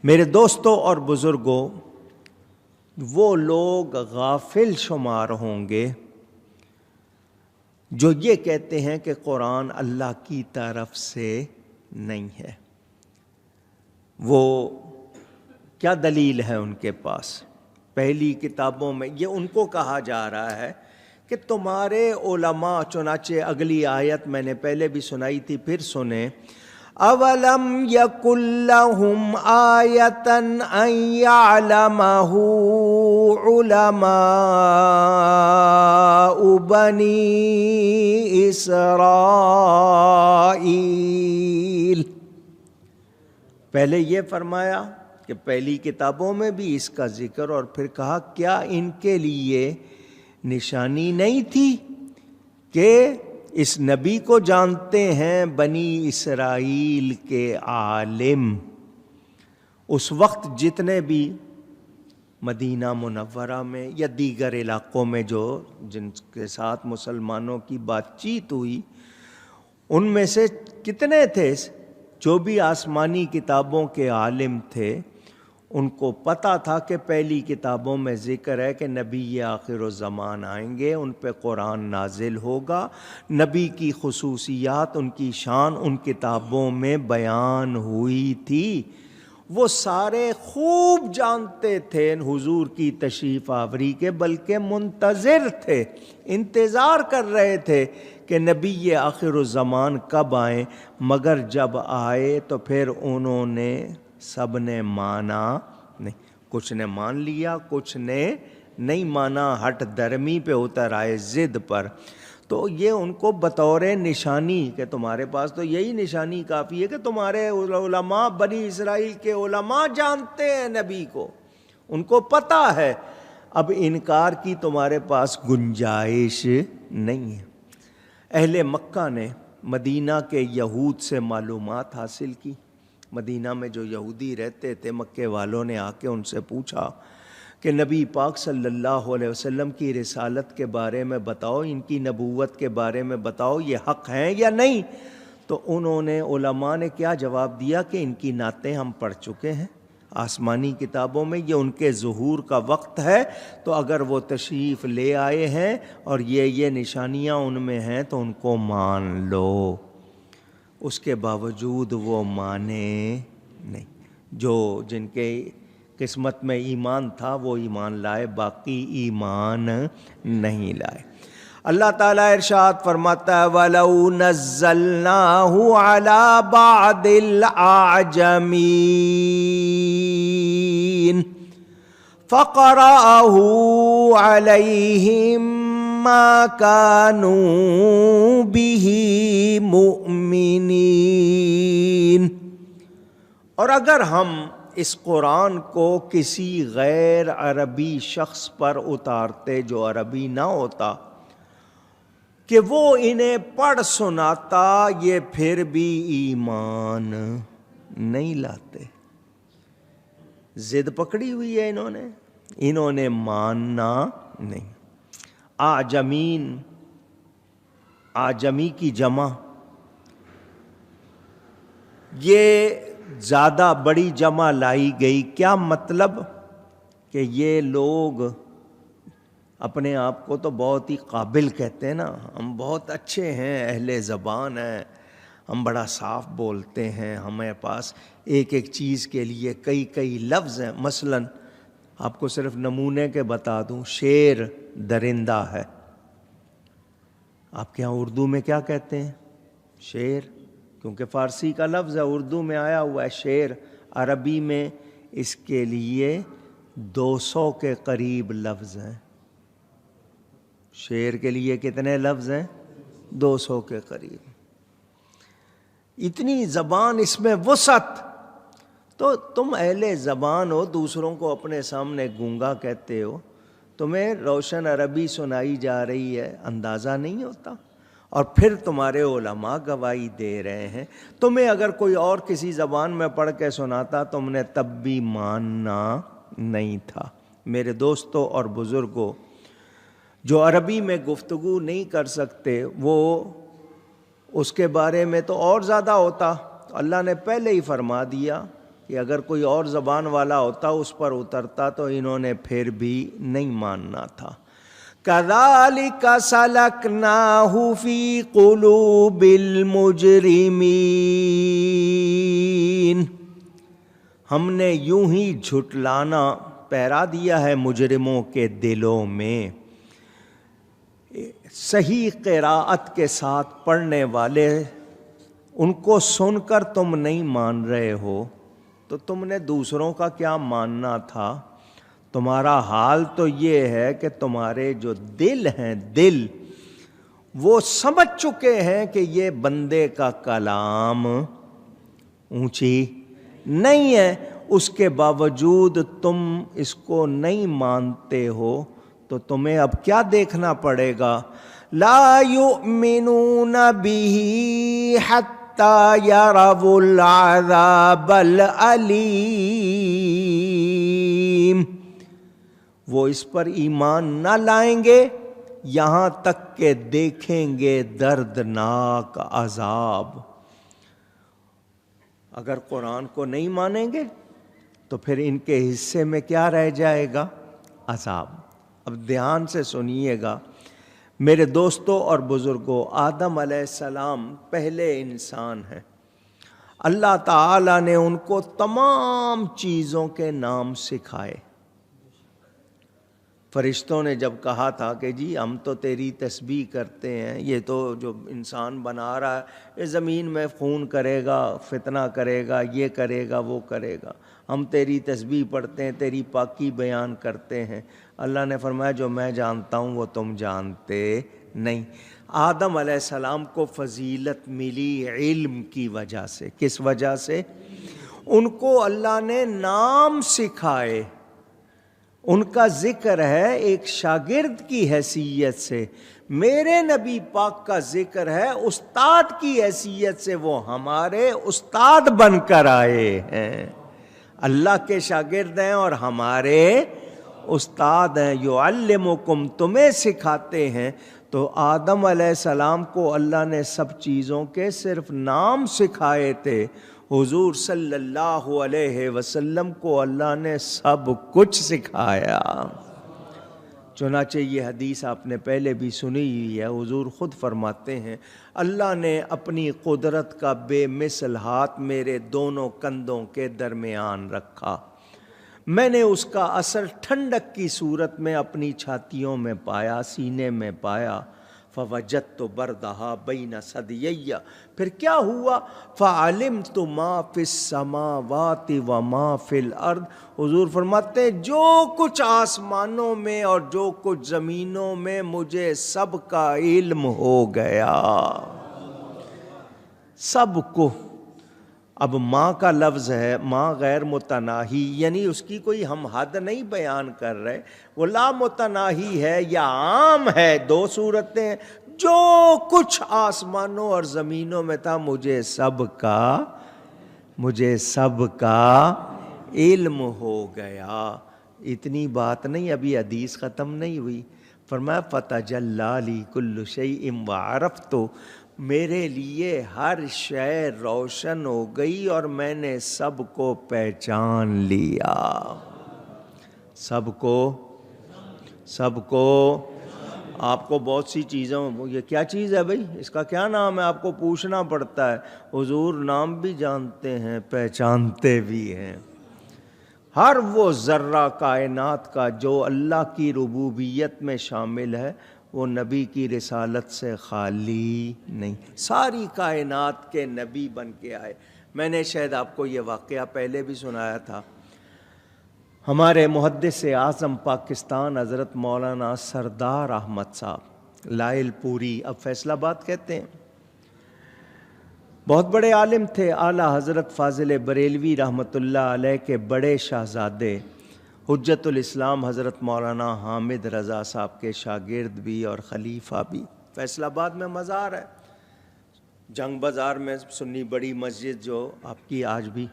میرے دوستوں اور بزرگوں، وہ لوگ غافل شمار ہوں گے جو یہ کہتے ہیں کہ قرآن اللہ کی طرف سے نہیں ہے۔ وہ کیا دلیل ہے ان کے پاس؟ پہلی کتابوں میں یہ ان کو کہا جا رہا ہے کہ تمہارے علماء، چنانچہ اگلی آیت میں نے پہلے بھی سنائی تھی، پھر سنیں، اولم یکن لہم آیۃ ان یعلمہ علماء بنی اسرائیل۔ پہلے یہ فرمایا کہ پہلی کتابوں میں بھی اس کا ذکر، اور پھر کہا کیا ان کے لیے نشانی نہیں تھی کہ اس نبی کو جانتے ہیں بنی اسرائیل کے عالم؟ اس وقت جتنے بھی مدینہ منورہ میں یا دیگر علاقوں میں جن کے ساتھ مسلمانوں کی بات چیت ہوئی، ان میں سے کتنے تھے جو بھی آسمانی کتابوں کے عالم تھے؟ ان کو پتہ تھا کہ پہلی کتابوں میں ذکر ہے کہ نبی آخر الزمان آئیں گے، ان پہ قرآن نازل ہوگا، نبی کی خصوصیات، ان کی شان ان کتابوں میں بیان ہوئی تھی۔ وہ سارے خوب جانتے تھے حضور کی تشریف آوری کے، بلکہ منتظر تھے، انتظار کر رہے تھے کہ نبی آخر الزمان کب آئیں، مگر جب آئے تو پھر انہوں نے سب نے مانا نہیں، کچھ نے مان لیا، کچھ نے نہیں مانا، ہٹ درمی پہ اتر آئے، ضد پر۔ تو یہ ان کو بطور نشانی کہ تمہارے پاس تو یہی نشانی کافی ہے کہ تمہارے علماء، بنی اسرائیل کے علماء جانتے ہیں نبی کو، ان کو پتہ ہے، اب انکار کی تمہارے پاس گنجائش نہیں ہے۔ اہل مکہ نے مدینہ کے یہود سے معلومات حاصل کی۔ مدینہ میں جو یہودی رہتے تھے، مکے والوں نے آ کے ان سے پوچھا کہ نبی پاک صلی اللہ علیہ وسلم کی رسالت کے بارے میں بتاؤ، ان کی نبوت کے بارے میں بتاؤ، یہ حق ہیں یا نہیں؟ تو انہوں نے، علماء نے کیا جواب دیا کہ ان کی نعتیں ہم پڑھ چکے ہیں آسمانی کتابوں میں، یہ ان کے ظہور کا وقت ہے، تو اگر وہ تشریف لے آئے ہیں اور یہ نشانیاں ان میں ہیں تو ان کو مان لو۔ اس کے باوجود وہ مانے نہیں۔ جن کے قسمت میں ایمان تھا وہ ایمان لائے، باقی ایمان نہیں لائے۔ اللہ تعالیٰ ارشاد فرماتا ہے وَلَوْ نَزَّلْنَاهُ عَلَى بَعْضِ الْأَعْجَمِينَ فَقَرَأَهُ عَلَيْهِمْ مَا كَانُوا بِهِ مُؤْمِنِينَ۔ اور اگر ہم اس قرآن کو کسی غیر عربی شخص پر اتارتے جو عربی نہ ہوتا کہ وہ انہیں پڑھ سناتا، یہ پھر بھی ایمان نہیں لاتے۔ ضد پکڑی ہوئی ہے انہوں نے ماننا نہیں۔ اعجمین، اعجمی کی جمع، یہ زیادہ بڑی جمع لائی گئی۔ کیا مطلب؟ کہ یہ لوگ اپنے آپ کو تو بہت ہی قابل کہتے ہیں نا، ہم بہت اچھے ہیں، اہل زبان ہیں، ہم بڑا صاف بولتے ہیں، ہمیں پاس ایک ایک چیز کے لیے کئی لفظ ہیں۔ مثلا آپ کو صرف نمونے کے بتا دوں، شیر درندہ ہے، آپ کے ہاں اردو میں کیا کہتے ہیں؟ شیر، کیونکہ فارسی کا لفظ ہے، اردو میں آیا ہوا ہے شیر، عربی میں اس کے لیے 200 کے قریب لفظ ہیں۔ شیر کے لیے کتنے لفظ ہیں؟ 200 کے قریب۔ اتنی زبان، اس میں وسعت، تو تم اہل زبان ہو، دوسروں کو اپنے سامنے گونگا کہتے ہو، تمہیں روشن عربی سنائی جا رہی ہے، اندازہ نہیں ہوتا، اور پھر تمہارے علماء گواہی دے رہے ہیں۔ تمہیں اگر کوئی اور کسی زبان میں پڑھ کے سناتا تم نے تب بھی ماننا نہیں تھا۔ میرے دوستوں اور بزرگوں، جو عربی میں گفتگو نہیں کر سکتے، وہ اس کے بارے میں تو اور زیادہ ہوتا، اللہ نے پہلے ہی فرما دیا کہ اگر کوئی اور زبان والا ہوتا اس پر اترتا تو انہوں نے پھر بھی نہیں ماننا تھا۔ کذالک سلکناہ فی قلوب المجرمین، ہم نے یوں ہی جھٹلانا پیرا دیا ہے مجرموں کے دلوں میں۔ صحیح قراءت کے ساتھ پڑھنے والے ان کو سن کر تم نہیں مان رہے ہو تو تم نے دوسروں کا کیا ماننا تھا؟ تمہارا حال تو یہ ہے کہ تمہارے جو دل ہیں، دل وہ سمجھ چکے ہیں کہ یہ بندے کا کلام اونچی نہیں ہے، اس کے باوجود تم اس کو نہیں مانتے ہو، تو تمہیں اب کیا دیکھنا پڑے گا؟ لا یؤمنون بہ حتی یروا العذاب العلیم، وہ اس پر ایمان نہ لائیں گے یہاں تک کہ دیکھیں گے دردناک عذاب۔ اگر قرآن کو نہیں مانیں گے تو پھر ان کے حصے میں کیا رہ جائے گا؟ عذاب۔ اب دھیان سے سنیے گا میرے دوستوں اور بزرگوں، آدم علیہ السلام پہلے انسان ہیں۔ اللہ تعالیٰ نے ان کو تمام چیزوں کے نام سکھائے۔ فرشتوں نے جب کہا تھا کہ جی ہم تو تیری تسبیح کرتے ہیں، یہ تو جو انسان بنا رہا ہے یہ زمین میں خون کرے گا، فتنہ کرے گا، یہ کرے گا، وہ کرے گا، ہم تیری تسبیح پڑھتے ہیں، تیری پاکی بیان کرتے ہیں۔ اللہ نے فرمایا جو میں جانتا ہوں وہ تم جانتے نہیں۔ آدم علیہ السلام کو فضیلت ملی علم کی وجہ سے۔ کس وجہ سے؟ ان کو اللہ نے نام سکھائے، ان کا ذکر ہے ایک شاگرد کی حیثیت سے، میرے نبی پاک کا ذکر ہے استاد کی حیثیت سے، وہ ہمارے استاد بن کر آئے ہیں، اللہ کے شاگرد ہیں اور ہمارے استاد ہیں۔ یعلمکم، تمہیں سکھاتے ہیں۔ تو آدم علیہ السلام کو اللہ نے سب چیزوں کے صرف نام سکھائے تھے، حضور صلی اللہ علیہ وسلم کو اللہ نے سب کچھ سکھایا۔ چنانچہ یہ حدیث آپ نے پہلے بھی سنی ہوئی ہے، حضور خود فرماتے ہیں اللہ نے اپنی قدرت کا بے مثل ہاتھ میرے دونوں کندھوں کے درمیان رکھا، میں نے اس کا اثر ٹھنڈک کی صورت میں اپنی چھاتیوں میں پایا، سینے میں پایا۔ فوجدت بردہا بین ثدیی، پھر کیا ہوا؟ فعلمت ما فی السماوات وما فی الارض، حضور فرماتے ہیں جو کچھ آسمانوں میں اور جو کچھ زمینوں میں مجھے سب کا علم ہو گیا، سب کو۔ اب ماں کا لفظ ہے، ماں غیر متناہی، یعنی اس کی کوئی ہم حد نہیں بیان کر رہے، وہ لا متناہی ہے یا عام ہے، دو صورتیں۔ جو کچھ آسمانوں اور زمینوں میں تھا مجھے سب کا علم ہو گیا۔ اتنی بات نہیں، ابھی حدیث ختم نہیں ہوئی، فرمایا فتجلی لی کل شیء وعرفت، میرے لیے ہر شے روشن ہو گئی اور میں نے سب کو پہچان لیا، سب کو۔ آپ کو بہت سی چیزوں، یہ کیا چیز ہے بھائی، اس کا کیا نام ہے، آپ کو پوچھنا پڑتا ہے، حضور نام بھی جانتے ہیں، پہچانتے بھی ہیں۔ ہر وہ ذرہ کائنات کا جو اللہ کی ربوبیت میں شامل ہے وہ نبی کی رسالت سے خالی نہیں، ساری کائنات کے نبی بن کے آئے۔ میں نے شاید آپ کو یہ واقعہ پہلے بھی سنایا تھا، ہمارے محدث اعظم پاکستان حضرت مولانا سردار احمد صاحب لائل پوری، اب فیصل آباد کہتے ہیں، بہت بڑے عالم تھے، اعلیٰ حضرت فاضل بریلوی رحمۃ اللہ علیہ کے بڑے شہزادے حجت الاسلام حضرت مولانا حامد رضا صاحب کے شاگرد بھی اور خلیفہ بھی۔ فیصل آباد میں مزار ہے، جنگ بازار میں سنی بڑی مسجد جو آپ کی آج بھی۔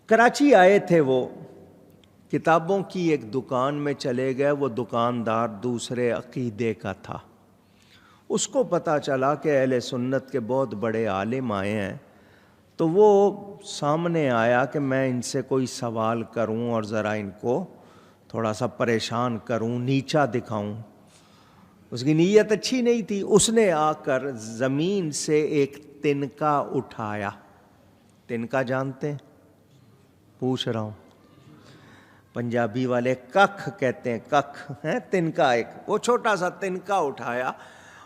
کراچی آئے تھے وہ، کتابوں کی ایک دکان میں چلے گئے، وہ دکاندار دوسرے عقیدے کا تھا، اس کو پتہ چلا کہ اہل سنت کے بہت بڑے عالم آئے ہیں، تو وہ سامنے آیا کہ میں ان سے کوئی سوال کروں اور ذرا ان کو تھوڑا سا پریشان کروں، نیچا دکھاؤں۔ اس کی نیت اچھی نہیں تھی۔ اس نے آ کر زمین سے ایک تنکا اٹھایا۔ تنکا جانتے ہیں؟ پوچھ رہا ہوں۔ پنجابی والے ککھ کہتے ہیں، ککھ ہے تنکا، ایک وہ چھوٹا سا تنکا اٹھایا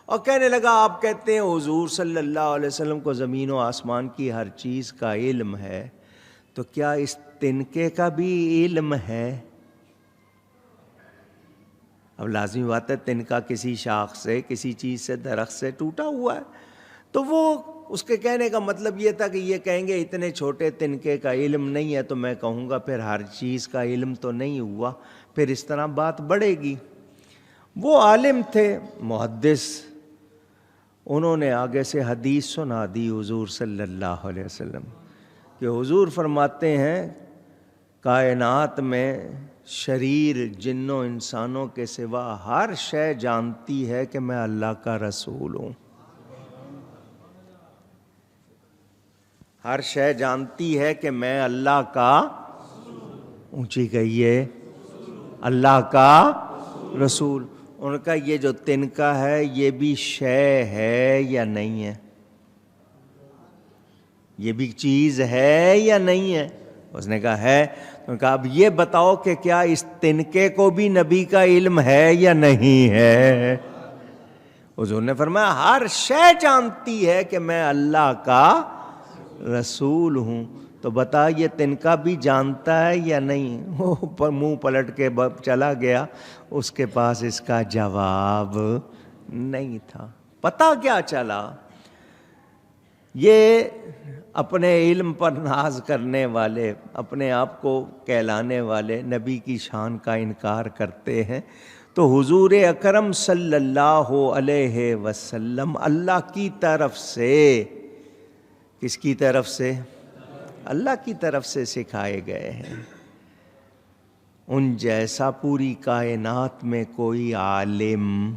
اور کہنے لگا آپ کہتے ہیں حضور صلی اللہ علیہ وسلم کو زمین و آسمان کی ہر چیز کا علم ہے، تو کیا اس تنکے کا بھی علم ہے؟ اب لازمی بات ہے تنکا کسی شاخ سے، کسی چیز سے، درخت سے ٹوٹا ہوا ہے، تو وہ اس کے کہنے کا مطلب یہ تھا کہ یہ کہیں گے اتنے چھوٹے تنکے کا علم نہیں ہے، تو میں کہوں گا پھر ہر چیز کا علم تو نہیں ہوا، پھر اس طرح بات بڑھے گی۔ وہ عالم تھے، محدث، انہوں نے آگے سے حدیث سنا دی حضور صلی اللہ علیہ وسلم کہ حضور فرماتے ہیں کائنات میں شریر جنوں انسانوں کے سوا ہر شے جانتی ہے کہ میں اللہ کا رسول ہوں۔ ہر شے جانتی ہے کہ میں اللہ کا، اونچی کہیے، اللہ کا رسول۔ ان کا یہ جو تنکا ہے یہ بھی شے ہے یا نہیں ہے؟ یہ بھی چیز ہے یا نہیں ہے؟ اس نے کہا ہے۔ تو کہا اب یہ بتاؤ کہ کیا اس تنکے کو بھی نبی کا علم ہے یا نہیں ہے؟ حضور نے فرمایا ہر شے جانتی ہے کہ میں اللہ کا رسول ہوں۔ تو بتا یہ تنکا بھی جانتا ہے یا نہیں؟ وہ منہ پلٹ کے چلا گیا، اس کے پاس اس کا جواب نہیں تھا۔ پتہ کیا چلا؟ یہ اپنے علم پر ناز کرنے والے، اپنے آپ کو کہلانے والے نبی کی شان کا انکار کرتے ہیں، تو حضور اکرم صلی اللہ علیہ وسلم اللہ کی طرف سے، کس کی طرف سے؟ اللہ کی طرف سے سکھائے گئے ہیں۔ ان جیسا پوری کائنات میں کوئی عالم،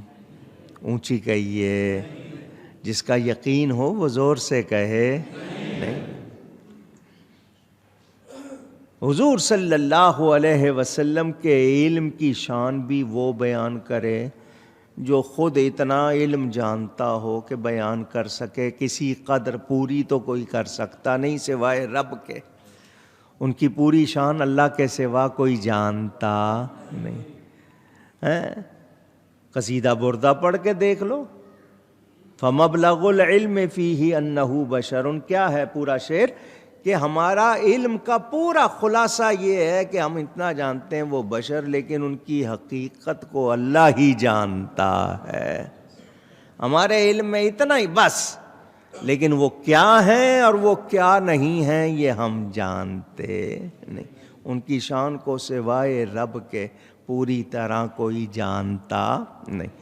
اونچی کہیے، جس کا یقین ہو وہ زور سے کہے نہیں۔ حضور صلی اللہ علیہ وسلم کے علم کی شان بھی وہ بیان کرے جو خود اتنا علم جانتا ہو کہ بیان کر سکے۔ کسی قدر پوری تو کوئی کر سکتا نہیں سوائے رب کے، ان کی پوری شان اللہ کے سوا کوئی جانتا نہیں۔ قصیدہ بردہ پڑھ کے دیکھ لو، فَمَبْلَغُ الْعِلْمِ فِيهِ أَنَّهُ بَشَرٌ، کیا ہے پورا شعر کہ ہمارا علم کا پورا خلاصہ یہ ہے کہ ہم اتنا جانتے ہیں وہ بشر، لیکن ان کی حقیقت کو اللہ ہی جانتا ہے۔ ہمارے علم میں اتنا ہی بس، لیکن وہ کیا ہیں اور وہ کیا نہیں ہیں یہ ہم جانتے نہیں۔ ان کی شان کو سوائے رب کے پوری طرح کوئی جانتا نہیں۔